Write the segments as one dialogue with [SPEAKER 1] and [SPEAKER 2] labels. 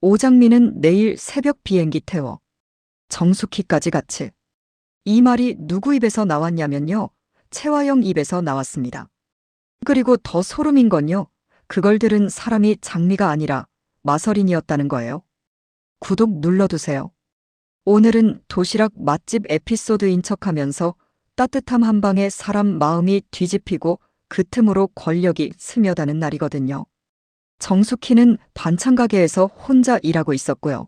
[SPEAKER 1] 오장미는 내일 새벽 비행기 태워. 정숙희까지 같이. 이 말이 누구 입에서 나왔냐면요. 채화영 입에서 나왔습니다. 그리고 더 소름인 건요. 그걸 들은 사람이 장미가 아니라 마서린이었다는 거예요. 구독 눌러두세요. 오늘은 도시락 맛집 에피소드인 척하면서 따뜻함 한 방에 사람 마음이 뒤집히고 그 틈으로 권력이 스며드는 날이거든요. 정숙희는 반찬 가게에서 혼자 일하고 있었고요.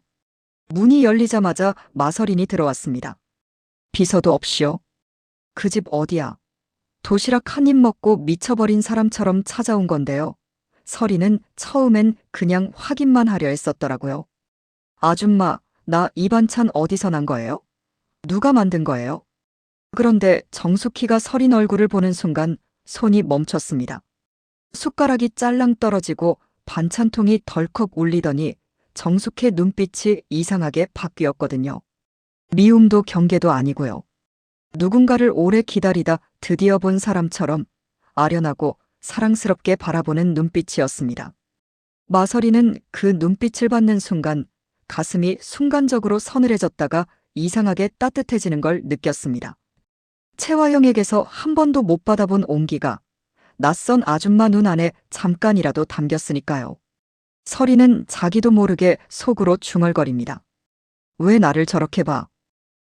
[SPEAKER 1] 문이 열리자마자 마서린이 들어왔습니다. 비서도 없이요. 그 집 어디야? 도시락 한 입 먹고 미쳐버린 사람처럼 찾아온 건데요. 서린은 처음엔 그냥 확인만 하려 했었더라고요. 아줌마, 나 이 반찬 어디서 난 거예요? 누가 만든 거예요? 그런데 정숙희가 서린 얼굴을 보는 순간 손이 멈췄습니다. 숟가락이 짤랑 떨어지고 반찬통이 덜컥 울리더니 정숙희의 눈빛이 이상하게 바뀌었거든요. 미움도 경계도 아니고요. 누군가를 오래 기다리다 드디어 본 사람처럼 아련하고 사랑스럽게 바라보는 눈빛이었습니다. 마서리는 그 눈빛을 받는 순간 가슴이 순간적으로 서늘해졌다가 이상하게 따뜻해지는 걸 느꼈습니다. 채화영에게서 한 번도 못 받아본 온기가 낯선 아줌마 눈 안에 잠깐이라도 담겼으니까요. 서리는 자기도 모르게 속으로 중얼거립니다. 왜 나를 저렇게 봐?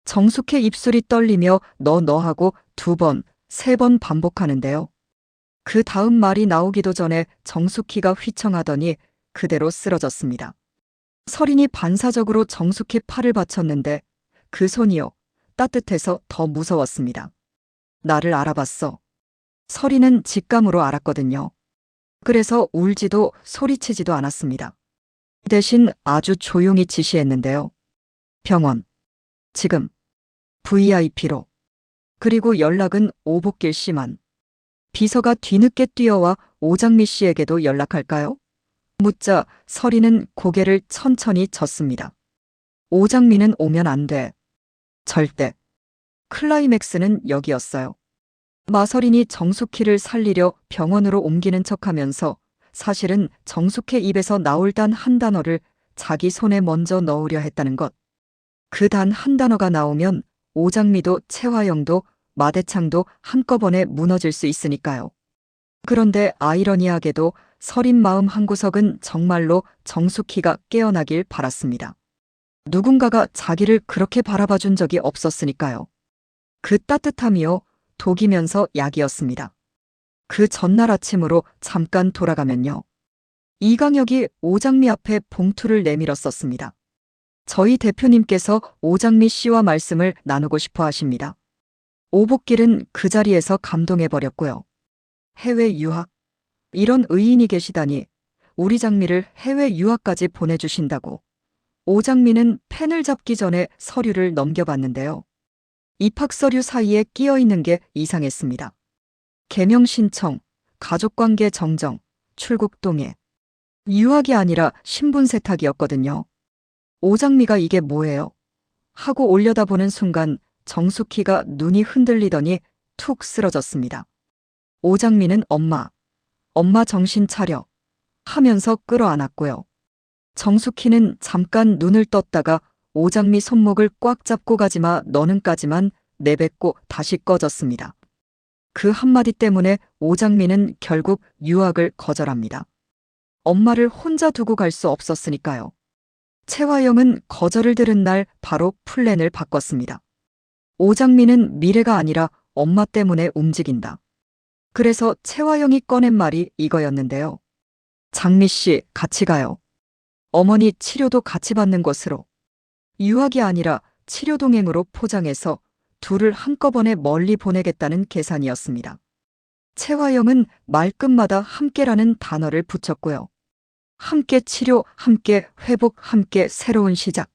[SPEAKER 1] 정숙의 입술이 떨리며 너 하고 2번, 3번 반복하는데요. 그 다음 말이 나오기도 전에 정숙희가 휘청하더니 그대로 쓰러졌습니다. 서린이 반사적으로 정숙희 팔을 받쳤는데 그 손이요. 따뜻해서 더 무서웠습니다. 나를 알아봤어. 서린은 직감으로 알았거든요. 그래서 울지도 소리치지도 않았습니다. 대신 아주 조용히 지시했는데요. 병원. 지금. VIP로. 그리고 연락은 오복길 씨만. 비서가 뒤늦게 뛰어와 오장미 씨에게도 연락할까요? 묻자 서린은 고개를 천천히 젓습니다. 오장미는 오면 안 돼. 절대. 클라이맥스는 여기였어요. 마서린이 정숙희를 살리려 병원으로 옮기는 척하면서 사실은 정숙희 입에서 나올 단 한 단어를 자기 손에 먼저 넣으려 했다는 것. 그 단 한 단어가 나오면 오장미도 채화영도 마대창도 한꺼번에 무너질 수 있으니까요. 그런데 아이러니하게도 서린 마음 한구석은 정말로 정숙희가 깨어나길 바랐습니다. 누군가가 자기를 그렇게 바라봐준 적이 없었으니까요. 그 따뜻함이요. 독이면서 약이었습니다. 그 전날 아침으로 잠깐 돌아가면요. 이강혁이 오장미 앞에 봉투를 내밀었었습니다. 저희 대표님께서 오장미 씨와 말씀을 나누고 싶어 하십니다. 오복길은 그 자리에서 감동해버렸고요. 해외 유학? 이런 의인이 계시다니 우리 장미를 해외 유학까지 보내주신다고. 오장미는 펜을 잡기 전에 서류를 넘겨봤는데요. 입학 서류 사이에 끼어 있는 게 이상했습니다. 개명 신청, 가족관계 정정, 출국 동의. 유학이 아니라 신분 세탁이었거든요. 오장미가 이게 뭐예요? 하고 올려다보는 순간 정숙희가 눈이 흔들리더니 툭 쓰러졌습니다. 오장미는 엄마 정신 차려 하면서 끌어안았고요. 정숙희는 잠깐 눈을 떴다가 오장미 손목을 꽉 잡고 가지마 너는까지만 내뱉고 다시 꺼졌습니다. 그 한마디 때문에 오장미는 결국 유학을 거절합니다. 엄마를 혼자 두고 갈 수 없었으니까요. 채화영은 거절을 들은 날 바로 플랜을 바꿨습니다. 오장미는 미래가 아니라 엄마 때문에 움직인다. 그래서 채화영이 꺼낸 말이 이거였는데요. 장미 씨, 같이 가요. 어머니 치료도 같이 받는 곳으로. 유학이 아니라 치료 동행으로 포장해서 둘을 한꺼번에 멀리 보내겠다는 계산이었습니다. 채화영은 말끝마다 함께라는 단어를 붙였고요. 함께 치료, 함께 회복, 함께 새로운 시작.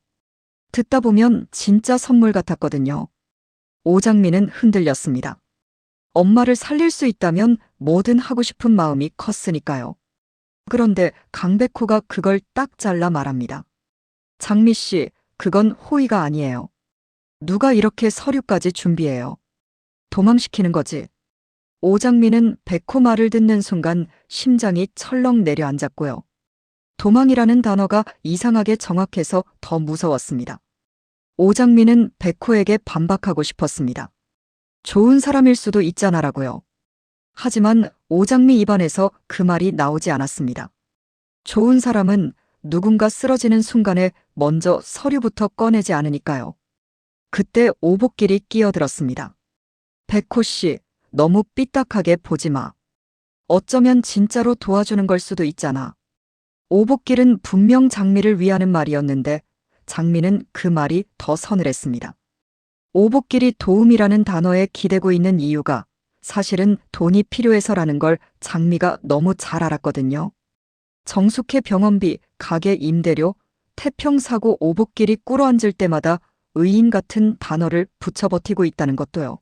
[SPEAKER 1] 듣다 보면 진짜 선물 같았거든요. 오장미는 흔들렸습니다. 엄마를 살릴 수 있다면 뭐든 하고 싶은 마음이 컸으니까요. 그런데 강백호가 그걸 딱 잘라 말합니다. 장미 씨, 그건 호의가 아니에요. 누가 이렇게 서류까지 준비해요? 도망시키는 거지. 오장미는 백호 말을 듣는 순간 심장이 철렁 내려앉았고요. 도망이라는 단어가 이상하게 정확해서 더 무서웠습니다. 오장미는 백호에게 반박하고 싶었습니다. 좋은 사람일 수도 있잖아라고요. 하지만 오장미 입안에서 그 말이 나오지 않았습니다. 좋은 사람은 누군가 쓰러지는 순간에 먼저 서류부터 꺼내지 않으니까요. 그때 오복길이 끼어들었습니다. 백호 씨, 너무 삐딱하게 보지 마. 어쩌면 진짜로 도와주는 걸 수도 있잖아. 오복길은 분명 장미를 위하는 말이었는데 장미는 그 말이 더 서늘했습니다. 오복길이 도움이라는 단어에 기대고 있는 이유가 사실은 돈이 필요해서라는 걸 장미가 너무 잘 알았거든요. 정숙회 병원비, 가게 임대료, 태평사고 오복길이 꿇어앉을 때마다 의인 같은 단어를 붙여 버티고 있다는 것도요.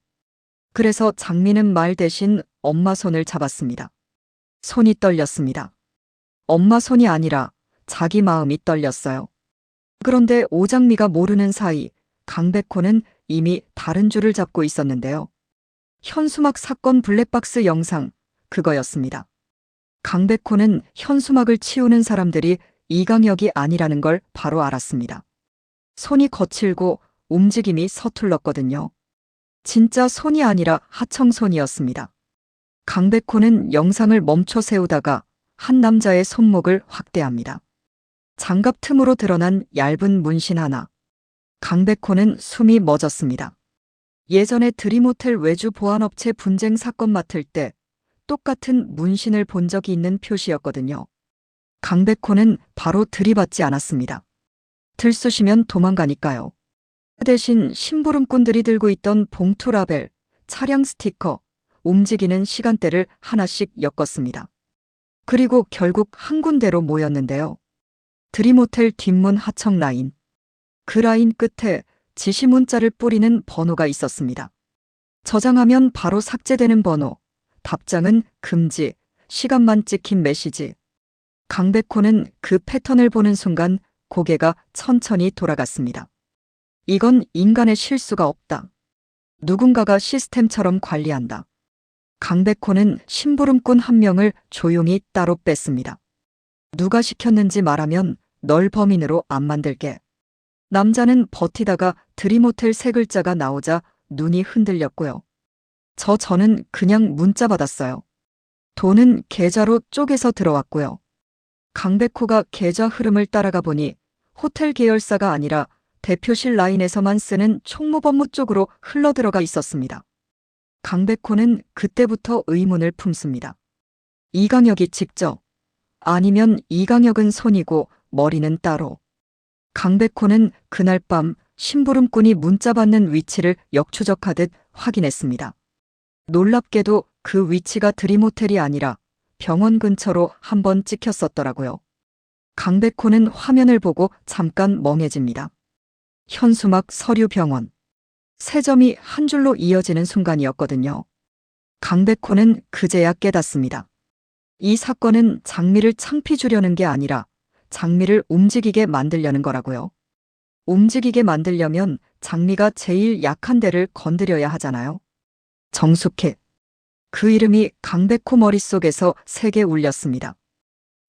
[SPEAKER 1] 그래서 장미는 말 대신 엄마 손을 잡았습니다. 손이 떨렸습니다. 엄마 손이 아니라 자기 마음이 떨렸어요. 그런데 오장미가 모르는 사이 강백호는 이미 다른 줄을 잡고 있었는데요. 현수막 사건 블랙박스 영상, 그거였습니다. 강백호는 현수막을 치우는 사람들이 이강혁이 아니라는 걸 바로 알았습니다. 손이 거칠고 움직임이 서툴렀거든요. 진짜 손이 아니라 하청손이었습니다. 강백호는 영상을 멈춰 세우다가 한 남자의 손목을 확대합니다. 장갑 틈으로 드러난 얇은 문신 하나. 강백호는 숨이 멎었습니다. 예전에 드림호텔 외주 보안업체 분쟁 사건 맡을 때 똑같은 문신을 본 적이 있는 표시였거든요. 강백호는 바로 들이받지 않았습니다. 들쑤시면 도망가니까요. 대신 심부름꾼들이 들고 있던 봉투 라벨, 차량 스티커, 움직이는 시간대를 하나씩 엮었습니다. 그리고 결국 한 군데로 모였는데요. 드림호텔 뒷문 하청 라인. 그 라인 끝에 지시 문자를 뿌리는 번호가 있었습니다. 저장하면 바로 삭제되는 번호, 답장은 금지, 시간만 찍힌 메시지. 강백호는 그 패턴을 보는 순간 고개가 천천히 돌아갔습니다. 이건 인간의 실수가 없다. 누군가가 시스템처럼 관리한다. 강백호는 심부름꾼 한 명을 조용히 따로 뺐습니다. 누가 시켰는지 말하면 널 범인으로 안 만들게. 남자는 버티다가 드림호텔 세 글자가 나오자 눈이 흔들렸고요. 저는 그냥 문자 받았어요. 돈은 계좌로 쪼개서 들어왔고요. 강백호가 계좌 흐름을 따라가 보니 호텔 계열사가 아니라 대표실 라인에서만 쓰는 총무법무 쪽으로 흘러들어가 있었습니다. 강백호는 그때부터 의문을 품습니다. 이강혁이 직접, 아니면 이강혁은 손이고 머리는 따로. 강백호는 그날 밤 심부름꾼이 문자 받는 위치를 역추적하듯 확인했습니다. 놀랍게도 그 위치가 드림호텔이 아니라 병원 근처로 한번 찍혔었더라고요. 강백호는 화면을 보고 잠깐 멍해집니다. 현수막 서류병원. 세 점이 한 줄로 이어지는 순간이었거든요. 강백호는 그제야 깨닫습니다. 이 사건은 장미를 창피 주려는 게 아니라 장미를 움직이게 만들려는 거라고요. 움직이게 만들려면 장미가 제일 약한 데를 건드려야 하잖아요. 정숙해. 그 이름이 강백호 머릿속에서 세게 울렸습니다.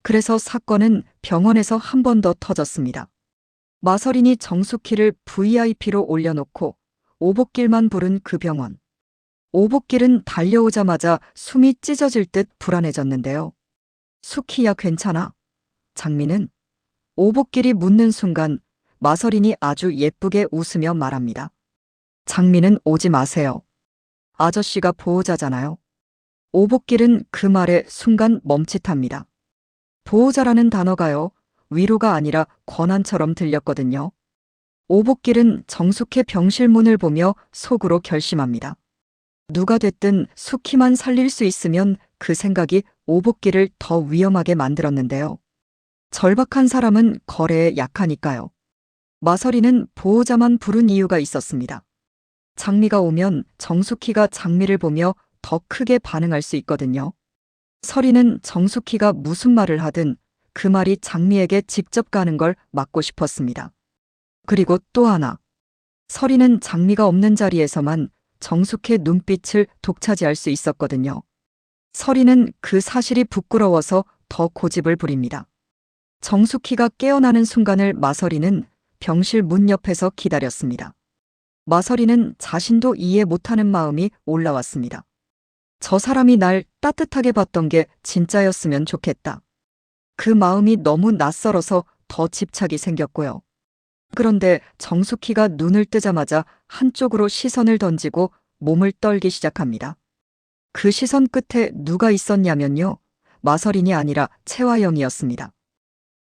[SPEAKER 1] 그래서 사건은 병원에서 한 번 더 터졌습니다. 마서린이 정숙희를 VIP로 올려놓고 오복길만 부른 그 병원. 오복길은 달려오자마자 숨이 찢어질 듯 불안해졌는데요. 숙희야 괜찮아? 장미는 오복길이 묻는 순간 마서린이 아주 예쁘게 웃으며 말합니다. 장미는 오지 마세요. 아저씨가 보호자잖아요. 오복길은 그 말에 순간 멈칫합니다. 보호자라는 단어가요, 위로가 아니라 권한처럼 들렸거든요. 오복길은 정숙의 병실 문을 보며 속으로 결심합니다. 누가 됐든 숙희만 살릴 수 있으면 그 생각이 오복길을 더 위험하게 만들었는데요. 절박한 사람은 거래에 약하니까요. 마서리는 보호자만 부른 이유가 있었습니다. 장미가 오면 정숙희가 장미를 보며 더 크게 반응할 수 있거든요. 서리는 정숙희가 무슨 말을 하든 그 말이 장미에게 직접 가는 걸 막고 싶었습니다. 그리고 또 하나. 서리는 장미가 없는 자리에서만 정숙의 눈빛을 독차지할 수 있었거든요. 서리는 그 사실이 부끄러워서 더 고집을 부립니다. 정숙희가 깨어나는 순간을 마서리는 병실 문 옆에서 기다렸습니다. 마서리는 자신도 이해 못하는 마음이 올라왔습니다. 저 사람이 날 따뜻하게 봤던 게 진짜였으면 좋겠다. 그 마음이 너무 낯설어서 더 집착이 생겼고요. 그런데 정숙희가 눈을 뜨자마자 한쪽으로 시선을 던지고 몸을 떨기 시작합니다. 그 시선 끝에 누가 있었냐면요. 마서린이 아니라 채화영이었습니다.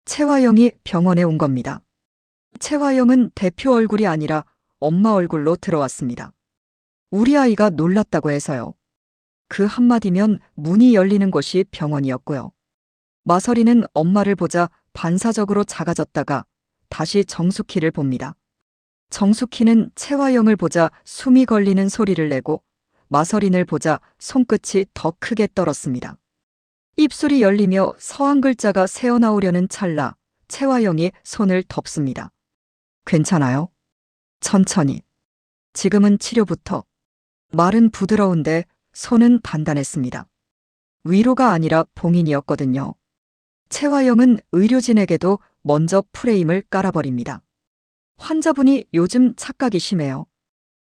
[SPEAKER 1] 채화영이 병원에 온 겁니다. 채화영은 대표 얼굴이 아니라 엄마 얼굴로 들어왔습니다. 우리 아이가 놀랐다고 해서요. 그 한마디면 문이 열리는 곳이 병원이었고요. 마서리는 엄마를 보자 반사적으로 작아졌다가 다시 정숙희를 봅니다. 정숙희는 채화영을 보자 숨이 걸리는 소리를 내고 마서린을 보자 손끝이 더 크게 떨었습니다. 입술이 열리며 서한 글자가 새어나오려는 찰나 채화영이 손을 덮습니다. 괜찮아요? 천천히. 지금은 치료부터. 말은 부드러운데 손은 단단했습니다. 위로가 아니라 봉인이었거든요. 채화영은 의료진에게도 먼저 프레임을 깔아버립니다. 환자분이 요즘 착각이 심해요.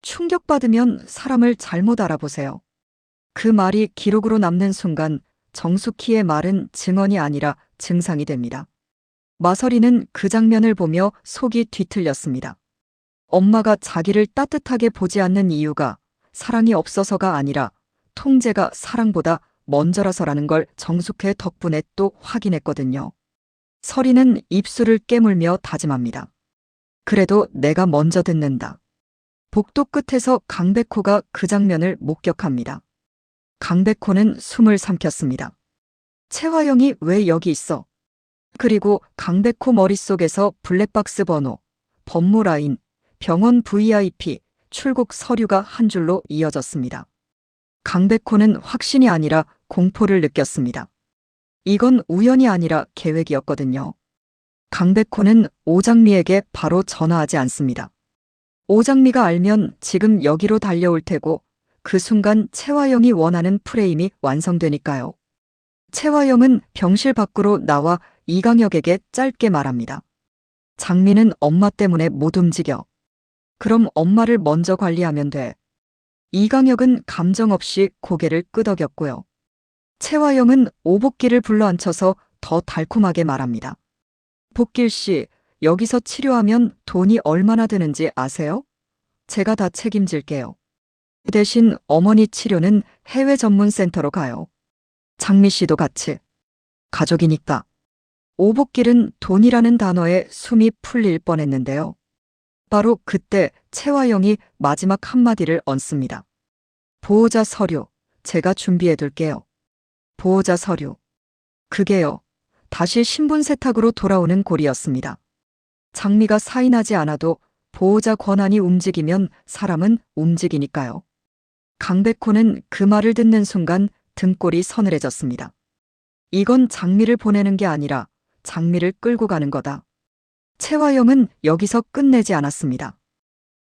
[SPEAKER 1] 충격받으면 사람을 잘못 알아보세요. 그 말이 기록으로 남는 순간 정숙희의 말은 증언이 아니라 증상이 됩니다. 마서리는 그 장면을 보며 속이 뒤틀렸습니다. 엄마가 자기를 따뜻하게 보지 않는 이유가 사랑이 없어서가 아니라 통제가 사랑보다 먼저라서라는 걸 정숙희 덕분에 또 확인했거든요. 서리는 입술을 깨물며 다짐합니다. 그래도 내가 먼저 듣는다. 복도 끝에서 강백호가 그 장면을 목격합니다. 강백호는 숨을 삼켰습니다. 채화영이 왜 여기 있어? 그리고 강백호 머릿속에서 블랙박스 번호, 법무 라인, 병원 VIP, 출국 서류가 한 줄로 이어졌습니다. 강백호는 확신이 아니라 공포를 느꼈습니다. 이건 우연이 아니라 계획이었거든요. 강백호는 오장미에게 바로 전화하지 않습니다. 오장미가 알면 지금 여기로 달려올 테고 그 순간 채화영이 원하는 프레임이 완성되니까요. 채화영은 병실 밖으로 나와 이강혁에게 짧게 말합니다. 장미는 엄마 때문에 못 움직여. 그럼 엄마를 먼저 관리하면 돼. 이강혁은 감정 없이 고개를 끄덕였고요. 채화영은 오복길을 불러앉혀서 더 달콤하게 말합니다. 복길 씨, 여기서 치료하면 돈이 얼마나 드는지 아세요? 제가 다 책임질게요. 대신 어머니 치료는 해외 전문 센터로 가요. 장미 씨도 같이. 가족이니까. 오복길은 돈이라는 단어에 숨이 풀릴 뻔했는데요. 바로 그때 채화영이 마지막 한마디를 얹습니다. 보호자 서류, 제가 준비해둘게요. 보호자 서류. 그게요. 다시 신분 세탁으로 돌아오는 꼴이었습니다. 장미가 사인하지 않아도 보호자 권한이 움직이면 사람은 움직이니까요. 강백호는 그 말을 듣는 순간 등골이 서늘해졌습니다. 이건 장미를 보내는 게 아니라 장미를 끌고 가는 거다. 채화영은 여기서 끝내지 않았습니다.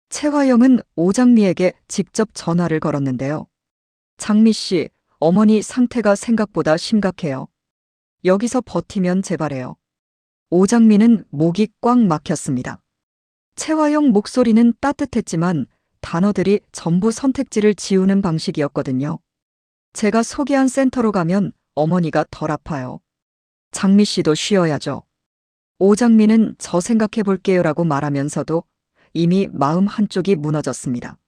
[SPEAKER 1] 채화영은 오장미에게 직접 전화를 걸었는데요. 장미 씨, 어머니 상태가 생각보다 심각해요. 여기서 버티면 제발해요. 오장미는 목이 꽉 막혔습니다. 채화영 목소리는 따뜻했지만 단어들이 전부 선택지를 지우는 방식이었거든요. 제가 소개한 센터로 가면 어머니가 덜 아파요. 장미 씨도 쉬어야죠. 오장미는 저 생각해 볼게요라고 말하면서도 이미 마음 한쪽이 무너졌습니다.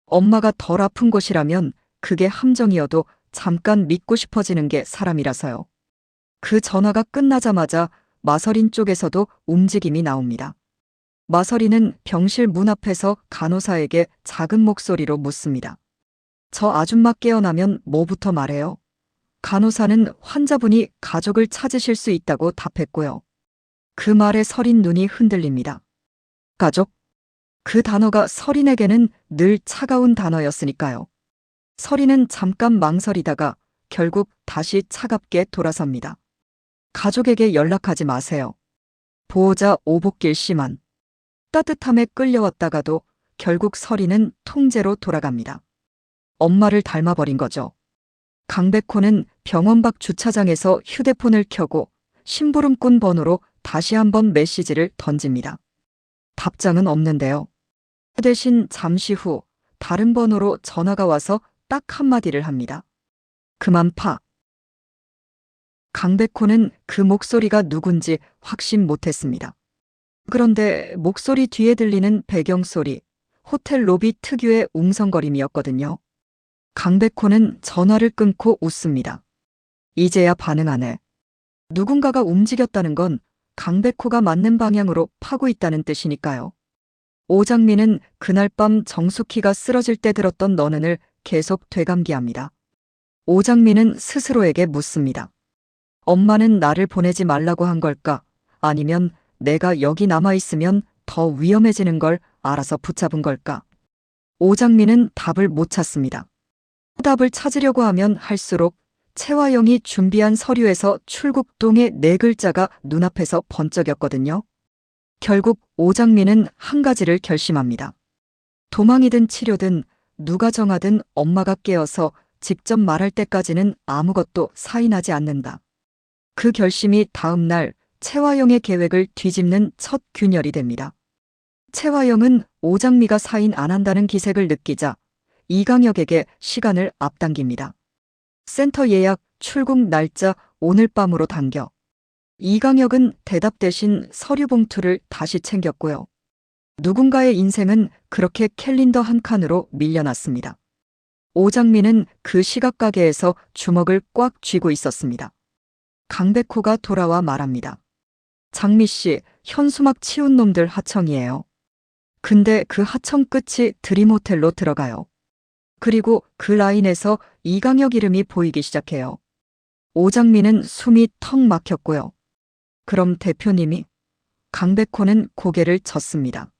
[SPEAKER 1] 엄마가 덜 아픈 곳이라면 그게 함정이어도 잠깐 믿고 싶어지는 게 사람이라서요. 그 전화가 끝나자마자 마서린 쪽에서도 움직임이 나옵니다. 마서린은 병실 문 앞에서 간호사에게 작은 목소리로 묻습니다. 저 아줌마 깨어나면 뭐부터 말해요? 간호사는 환자분이 가족을 찾으실 수 있다고 답했고요. 그 말에 서린 눈이 흔들립니다. 가족? 그 단어가 서린에게는 늘 차가운 단어였으니까요. 서린은 잠깐 망설이다가 결국 다시 차갑게 돌아섭니다. 가족에게 연락하지 마세요. 보호자 오복길 씨만. 따뜻함에 끌려왔다가도 결국 서린은 통제로 돌아갑니다. 엄마를 닮아버린 거죠. 강백호는 병원 밖 주차장에서 휴대폰을 켜고 심부름꾼 번호로 다시 한번 메시지를 던집니다. 답장은 없는데요. 대신 잠시 후 다른 번호로 전화가 와서 딱 한마디를 합니다. 그만 파. 강백호는 그 목소리가 누군지 확신 못했습니다. 그런데 목소리 뒤에 들리는 배경소리, 호텔 로비 특유의 웅성거림이었거든요. 강백호는 전화를 끊고 웃습니다. 이제야 반응하네. 누군가가 움직였다는 건 강백호가 맞는 방향으로 파고 있다는 뜻이니까요. 오장민은 그날 밤 정숙희가 쓰러질 때 들었던 너는을 계속 되감기합니다. 오장민은 스스로에게 묻습니다. 엄마는 나를 보내지 말라고 한 걸까? 아니면 내가 여기 남아있으면 더 위험해지는 걸 알아서 붙잡은 걸까? 오장민은 답을 못 찾습니다. 답을 찾으려고 하면 할수록 채화영이 준비한 서류에서 출국동의 4글자가 눈앞에서 번쩍였거든요. 결국 오장민은 한 가지를 결심합니다. 도망이든 치료든 누가 정하든 엄마가 깨어서 직접 말할 때까지는 아무것도 사인하지 않는다. 그 결심이 다음 날 채화영의 계획을 뒤집는 첫 균열이 됩니다. 채화영은 오장미가 사인 안 한다는 기색을 느끼자 이강혁에게 시간을 앞당깁니다. 센터 예약, 출국 날짜 오늘 밤으로 당겨. 이강혁은 대답 대신 서류 봉투를 다시 챙겼고요. 누군가의 인생은 그렇게 캘린더 한 칸으로 밀려났습니다. 오장민은 그 시각가게에서 주먹을 꽉 쥐고 있었습니다. 강백호가 돌아와 말합니다. 장미 씨, 현수막 치운 놈들 하청이에요. 근데 그 하청 끝이 드림호텔로 들어가요. 그리고 그 라인에서 이강혁 이름이 보이기 시작해요. 오장민은 숨이 턱 막혔고요. 그럼 대표님이? 강백호는 고개를 젓습니다.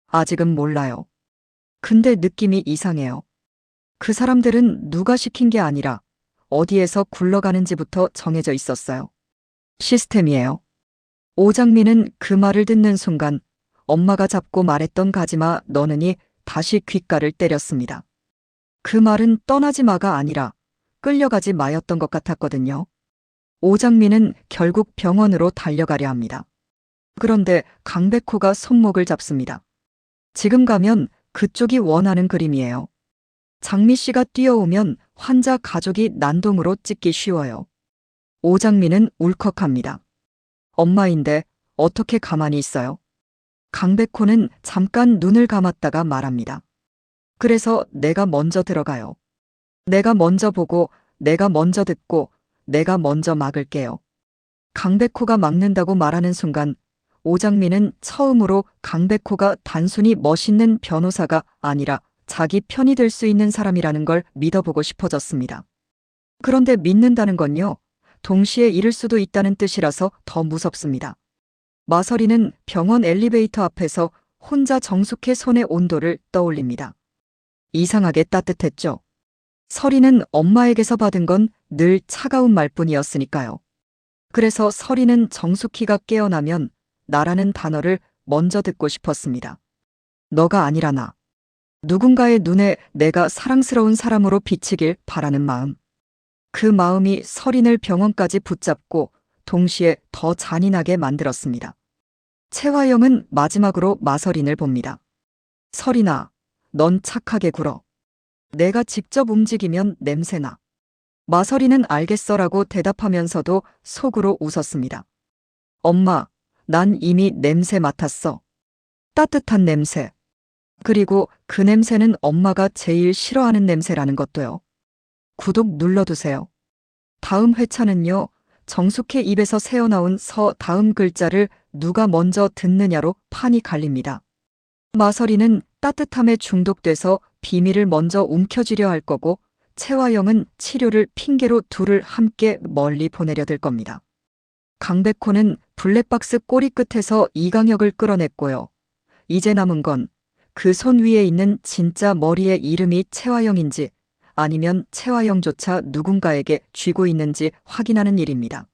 [SPEAKER 1] 아직은 몰라요. 근데 느낌이 이상해요. 그 사람들은 누가 시킨 게 아니라 어디에서 굴러가는지부터 정해져 있었어요. 시스템이에요. 오장민은 그 말을 듣는 순간 엄마가 잡고 말했던 가지마 너는이 다시 귓가를 때렸습니다. 그 말은 떠나지 마가 아니라 끌려가지 마였던 것 같았거든요. 오장민은 결국 병원으로 달려가려 합니다. 그런데 강백호가 손목을 잡습니다. 지금 가면 그쪽이 원하는 그림이에요. 장미 씨가 뛰어오면 환자 가족이 난동으로 찍기 쉬워요. 오장민은 울컥합니다. 엄마인데 어떻게 가만히 있어요? 강백호는 잠깐 눈을 감았다가 말합니다. 그래서 내가 먼저 들어가요. 내가 먼저 보고, 내가 먼저 듣고, 내가 먼저 막을게요. 강백호가 막는다고 말하는 순간 오장민은 처음으로 강백호가 단순히 멋있는 변호사가 아니라 자기 편이 될 수 있는 사람이라는 걸 믿어보고 싶어졌습니다. 그런데 믿는다는 건요, 동시에 잃을 수도 있다는 뜻이라서 더 무섭습니다. 마서리는 병원 엘리베이터 앞에서 혼자 정숙의 손의 온도를 떠올립니다. 이상하게 따뜻했죠. 서리는 엄마에게서 받은 건 늘 차가운 말뿐이었으니까요. 그래서 서리는 정숙희가 깨어나면 나라는 단어를 먼저 듣고 싶었습니다. 너가 아니라 나. 누군가의 눈에 내가 사랑스러운 사람으로 비치길 바라는 마음. 그 마음이 서린을 병원까지 붙잡고 동시에 더 잔인하게 만들었습니다. 채화영은 마지막으로 마서린을 봅니다. 서린아, 넌 착하게 굴어. 내가 직접 움직이면 냄새나. 마서린은 알겠어라고 대답하면서도 속으로 웃었습니다. 엄마, 난 이미 냄새 맡았어. 따뜻한 냄새. 그리고 그 냄새는 엄마가 제일 싫어하는 냄새라는 것도요. 구독 눌러두세요. 다음 회차는요, 정숙의 입에서 새어나온 서 다음 글자를 누가 먼저 듣느냐로 판이 갈립니다. 마서리는 따뜻함에 중독돼서 비밀을 먼저 움켜쥐려 할 거고, 채화영은 치료를 핑계로 둘을 함께 멀리 보내려 들 겁니다. 강백호는 블랙박스 꼬리 끝에서 이강혁을 끌어냈고요. 이제 남은 건 그 손 위에 있는 진짜 머리의 이름이 채화영인지 아니면 채화영조차 누군가에게 쥐고 있는지 확인하는 일입니다.